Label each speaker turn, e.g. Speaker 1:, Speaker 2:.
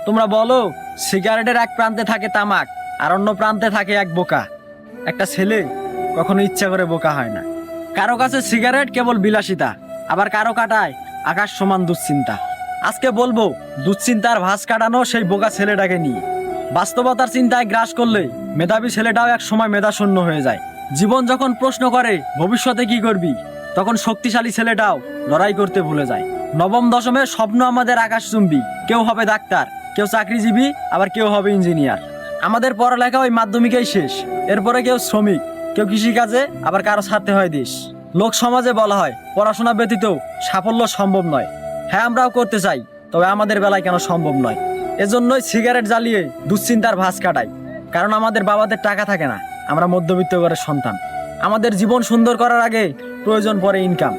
Speaker 1: তোমরা বলো, সিগারেটের এক প্রান্তে থাকে তামাক আর অন্য প্রান্তে থাকে এক বোকা। একটা ছেলে কখনো ইচ্ছা করে বোকা হয় না। কারো কাছে সিগারেট কেবল বিলাসিতা, আবার কারো কাটায় আকাশ সমান দুশ্চিন্তা। আজকে বলবো দুশ্চিন্তার ভাঁজ কাটানো সেই বোকা ছেলেটাকে নিয়ে। বাস্তবতার চিন্তায় গ্রাস করলে মেধাবী ছেলেটাও এক সময় মেধাশূন্য হয়ে যায়। জীবন যখন প্রশ্ন করে ভবিষ্যতে কি করবি, তখন শক্তিশালী ছেলেটাও লড়াই করতে ভুলে যায়। নবম দশমের স্বপ্ন আমাদের আকাশচুম্বী। কেউ হবে ডাক্তার, কেউ চাকরিজীবী, আবার কেউ হবে ইঞ্জিনিয়ার। আমাদের পড়ালেখা ওই মাধ্যমিকেই শেষ। এরপরে কেউ শ্রমিক, কেউ কৃষিকাজে, আবার কারো ছাড়তে হয় দেশ। লোক সমাজে বলা হয় পড়াশোনা ব্যতীত সাফল্য সম্ভব নয়। হ্যাঁ, আমরাও করতে চাই, তবে আমাদের বেলায় কেন সম্ভব নয়। এজন্যই সিগারেট জ্বালিয়ে দুশ্চিন্তার ভাঁজ কাটাই। কারণ আমাদের বাবাদের টাকা থাকে না, আমরা মধ্যবিত্ত ঘরের সন্তান। আমাদের জীবন সুন্দর করার আগে প্রয়োজন পড়ে ইনকাম।